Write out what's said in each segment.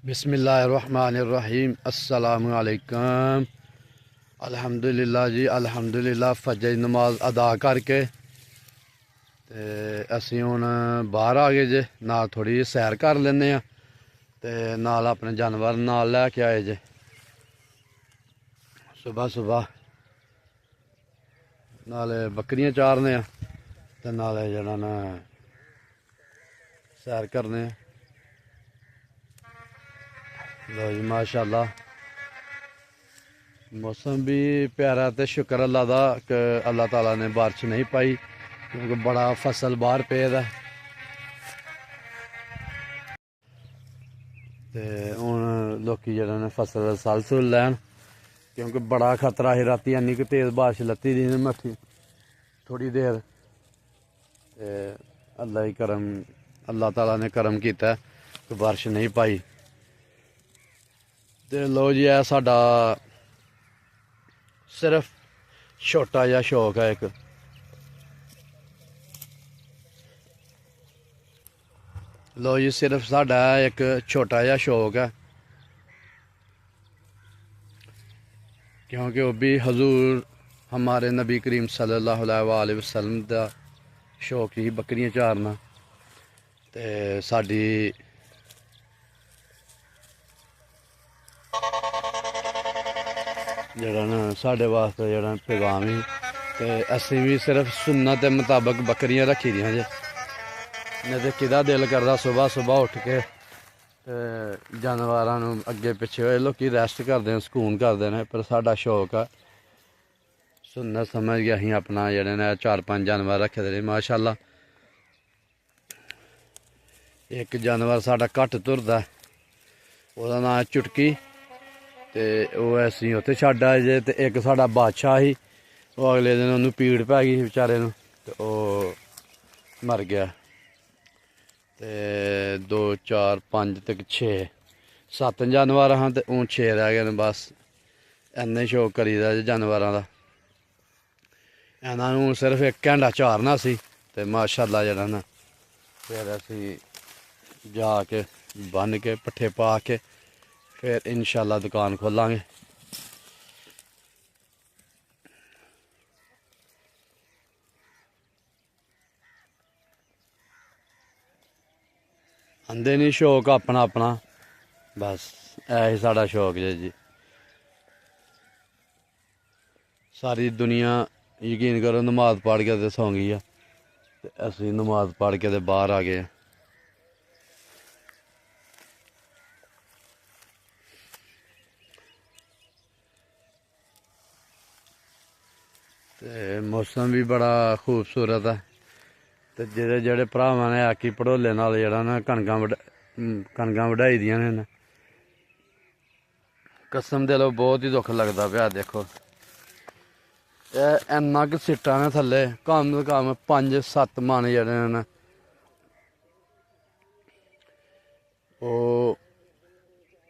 बिस्मिल्लाहिर्रहमानिर्रहीम अस्सलामुअलैकुम। अल्हम्दुलिल्लाह जी, अल्हम्दुलिल्लाह। फजर की नमाज अदा करके ते असीं हुण बाहर आ गए जे, नाल थोड़ी जी सैर कर लेने आ ते नाल अपने जानवर नाल लैके आए जे। सुबह सुबह नाले बकरियां चारने आ ते नाले जेह्ड़ा ना सैर करने आ। लो जी माशाअल्लाह, मौसम भी प्यारा ते शुक्र अल्लाह दा कि अल्लाह ताला ने बारिश नहीं पाई, क्योंकि बड़ा फसल बाहर पेदा ते हुण लोकी जेह्ड़े ने फसल सल सुल लैन, क्योंकि बड़ा खतरा ही। राती इन्नी कि तेज बारिश लत्ती दी मट्ठी थोड़ी देर ते अल्लाह ताला ने करम कीता कि बारिश नहीं पाई। ते लो जी, ऐ साडा सिर्फ छोटा जिहा शौक है एक। लो जी, सिर्फ साडा एक छोटा जिहा शौक है, क्योंकि वो भी हजूर हमारे नबी करीम सल्लल्लाहु अलैहि वसल्लम का शौक ही बकरियां चारना। ते साडी जेह्ड़ा ना साढ़े वास्ते जेह्ड़ा पैगाम ही, ते असीं भी सिर्फ सुन्नत दे मुताबक बकरियां रखी दियां जे। नहीं तो किदा दिल करदा सुबह सुबह उठ के जानवरां नूं अग्गे पिच्छे होए। लोकी रैस्ट करदे ने, सकून करदे ने, पर साडा शौक है सुन्नत समझ के असीं अपना जेह्ड़े ने 4-5 जानवर रखे दे ने माशाअल्लाह। एक जानवर साडा घट्ट तुरदा, ओह्दा नां है चुटकी, ते ओह् असीं उत्थे छड्ड आए जे। ते एक साडा बादशाह ही, ओह् अगले दिन ओनूं पीड़ पै गई बेचारे नूं ते ओह् मर गया। ते 2 4 5 ते 6 7 जानवर हाँ, ते हूँ 6 रह गए ने बस। इन्ना ही शौक करीदा जे जानवरां दा। इन्हां नूं सिर्फ 1 घैंटा चारना सी ते माशाअल्लाह जेह्ड़ा ना फिर असीं जाके बन्न के पट्ठे पा के फिर इंशाअल्लाह दुकान खोलांगे। आंदे नहीं शौक अपना अपना, बस ऐ ही साढ़ा शौक जी। सारी दुनिया यकीन करो नमाज पढ़ के ते सौ गई है, ते असीं नमाज पढ़ के ते बाहर आ गए। ते मौसम भी बड़ा खूबसूरत है। ते जेह्ड़े भरावां ने आकी भड़ोले नाल जेह्ड़ा ना कणकां वढाई दियां ने, कसम दिलों बहुत ही दुख लगदा पिया। देखो इन्ना कि सिट्टा ने थल्ले कम से कम 5-7 मन जेह्ड़े न ओह्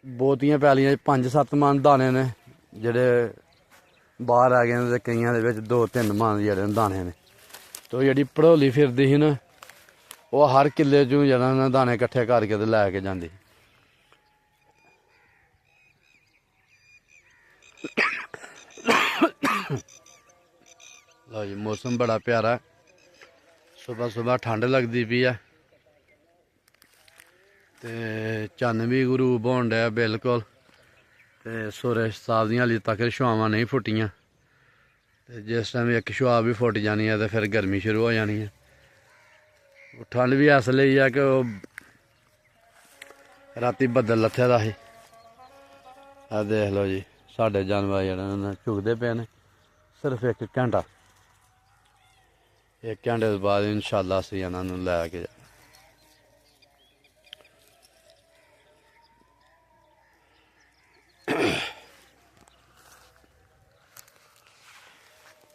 बहुतियां पैलियां 5-7 मन दाने ने जेह्ड़े बाहर आ गए ने, ते केइयां दे विच 2-3 मन जेह्ड़े दाने ने। तो जेह्ड़ी भड़ोली फिरदी ही ना, ओह् हर किल्ले चों जेह्ड़ा ना दाने कट्ठे करके ते लै के जांदी। लो जी, मौसम बड़ा प्यारा है। सुबह सुबह ठंड लगदी पई है ते चन्न भी गरूब होन डया बिल्कुल, ते सूरज साहब दियां हाली तक छुआवां नहीं फुट्टियां। ते जिस टाइम एक छुआ भी फुट जानी है ते फिर गर्मी शुरू हो जानी है। ठंड भी इस लेई है कि राती बद्दल लत्थे दा ही। देख लो जी, साढ़े जानवर जेह्ड़े न चुगदे पे ने। सिर्फ 1 घैंटा, 1 घैंटे तो बाद इंशाअल्लाह असीं इन्हां नूं लै के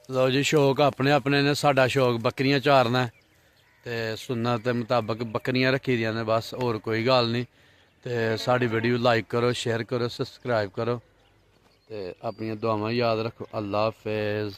लो जी, शौक अपने अपने ने। साडा शौक बकरियां चारना है ते सुन्नत दे मुताबक बकरियां रखी दियां ने, बस होर कोई गल्ल नहीं। ते साड़ी वीडियो लाइक करो, शेयर करो, सब्सक्राइब करो, ते अपनियां दुआवां याद रखो। अल्लाह हाफिज़।